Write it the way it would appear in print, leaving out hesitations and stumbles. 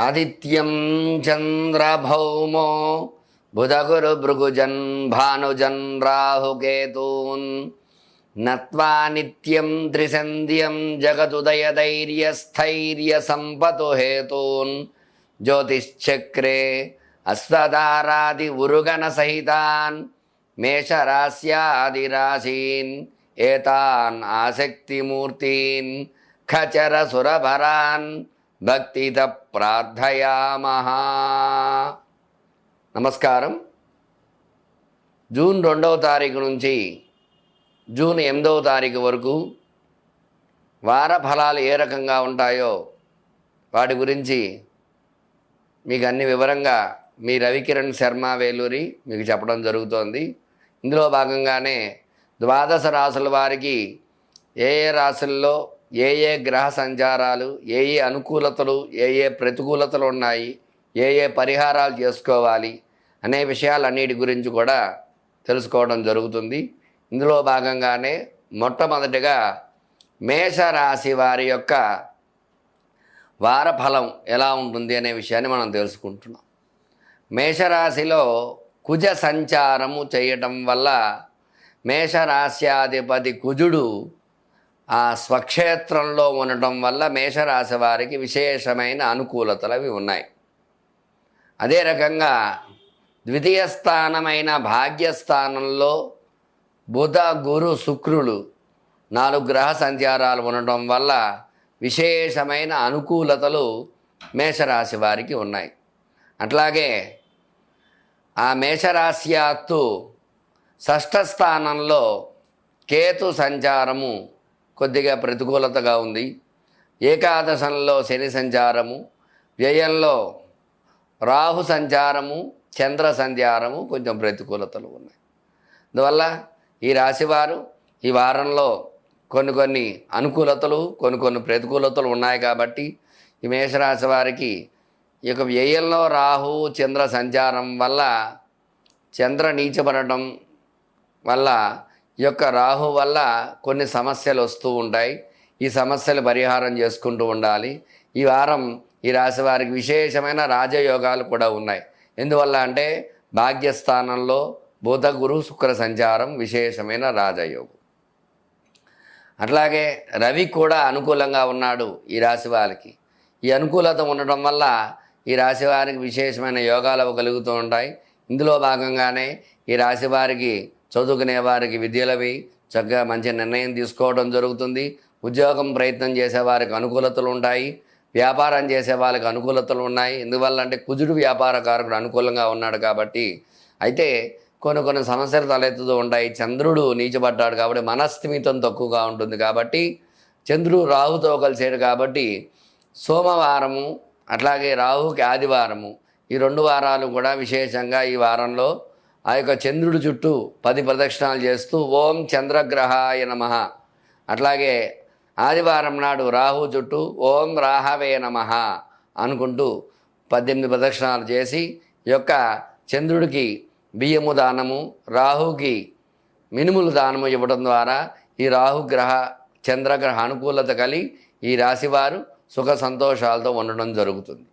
ఆదిత్యం చంద్రభౌమో బుధగురుభృగుజన్ భానుజన్ రాహుకేతూన్ నత్వా నిత్యం త్రిసంధ్యం జగదుదయధైర్యస్థైర్య సంపతు హేతూన్ జ్యోతిశ్చక్రే అశ్వతారాది ఉరుగణ సహితాన్ మేషరాస్యాదిరాశీన్ ఏతాన్ ఆసక్తిమూర్తీన్ ఖచర సురభరాన్ భక్తిత ప్రార్థయామః. నమస్కారం. జూన్ 2వ తారీఖు నుంచి జూన్ 8వ తారీఖు వరకు వార ఫలాలు ఏ రకంగా ఉంటాయో వాటి గురించి మీకు అన్ని వివరంగా మీ రవికిరణ్ శర్మ వేలూరి మీకు చెప్పడం జరుగుతోంది. ఇందులో భాగంగానే ద్వాదశ రాశుల వారికి ఏ ఏ రాశుల్లో ఏ ఏ గ్రహ సంచారాలు, ఏ ఏ అనుకూలతలు, ఏ ఏ ప్రతికూలతలు ఉన్నాయి, ఏ ఏ పరిహారాలు చేసుకోవాలి అనే విషయాలన్నిటి గురించి కూడా తెలుసుకోవడం జరుగుతుంది. ఇందులో భాగంగానే మొట్టమొదటిగా మేషరాశి వారి యొక్క వారఫలం ఎలా ఉంటుంది అనే విషయాన్ని మనం తెలుసుకుంటున్నాం. మేషరాశిలో కుజ సంచారము చేయటం వల్ల మేషరాశ్యాధిపతి కుజుడు ఆ స్వక్షేత్రంలో ఉండటం వల్ల మేషరాశి వారికి విశేషమైన అనుకూలతలు అవి ఉన్నాయి. అదే రకంగా ద్వితీయ స్థానమైన భాగ్యస్థానంలో బుధ గురు శుక్రులు 4 గ్రహ సంచారాలు ఉండటం వల్ల విశేషమైన అనుకూలతలు మేషరాశి వారికి ఉన్నాయి. అట్లాగే ఆ మేషరాశ్యాత్తు షష్ఠ స్థానంలో కేతు సంచారము కొద్దిగా ప్రతికూలతగా ఉంది. ఏకాదశంలో శని సంచారము, వ్యయంలో రాహు సంచారము, చంద్ర సంచారము కొంచెం ప్రతికూలతలు ఉన్నాయి. అందువల్ల ఈ రాశివారు ఈ వారంలో కొన్ని అనుకూలతలు, కొన్ని ప్రతికూలతలు ఉన్నాయి. కాబట్టి ఈ మేషరాశి వారికి ఈ యొక్క వ్యయంలో రాహు చంద్ర సంచారం వల్ల చంద్ర నీచబడటం వల్ల ఈ యొక్క రాహు వల్ల కొన్ని సమస్యలు వస్తూ ఉంటాయి. ఈ సమస్యలు పరిహారం చేసుకుంటూ ఉండాలి. ఈ వారం ఈ రాశి వారికి విశేషమైన రాజయోగాలు కూడా ఉన్నాయి. ఎందువల్ల అంటే భాగ్యస్థానంలో బుధ గురు శుక్ర సంచారం విశేషమైన రాజయోగం. అట్లాగే రవి కూడా అనుకూలంగా ఉన్నాడు ఈ రాశి వారికి. ఈ అనుకూలత ఉండటం వల్ల ఈ రాశి వారికి విశేషమైన యోగాలు కలుగుతూ ఉంటాయి. ఇందులో భాగంగానే ఈ రాశి వారికి చదువుకునే వారికి విద్యలవి చక్కగా మంచి నిర్ణయం తీసుకోవడం జరుగుతుంది. ఉద్యోగం ప్రయత్నం చేసేవారికి అనుకూలతలు ఉంటాయి. వ్యాపారం చేసే వాళ్ళకి అనుకూలతలు ఉన్నాయి. ఎందువల్ల అంటే కుజుడు వ్యాపారకారకుడు అనుకూలంగా ఉన్నాడు కాబట్టి. అయితే కొన్ని సమస్యలు తలెత్తుతూ ఉంటాయి. చంద్రుడు నీచబడ్డాడు కాబట్టి మనస్థిమితం తక్కువగా ఉంటుంది. కాబట్టి చంద్రుడు రాహుతో కలిసాడు కాబట్టి సోమవారము అట్లాగే రాహుకి ఆదివారము ఈ 2 వారాలు కూడా విశేషంగా ఈ వారంలో ఆ యొక్క చంద్రుడి చుట్టూ 10 ప్రదక్షిణాలు చేస్తూ ఓం చంద్రగ్రహాయ నమః, అట్లాగే ఆదివారం నాడు రాహు చుట్టూ ఓం రాహవే నమః అనుకుంటూ 18 ప్రదక్షిణాలు చేసి ఈ యొక్క చంద్రుడికి బియ్యము దానము, రాహుకి మినుములు దానము ఇవ్వడం ద్వారా ఈ రాహుగ్రహ చంద్రగ్రహ అనుకూలత కలిగి ఈ రాశివారు సుఖ సంతోషాలతో ఉండడం జరుగుతుంది.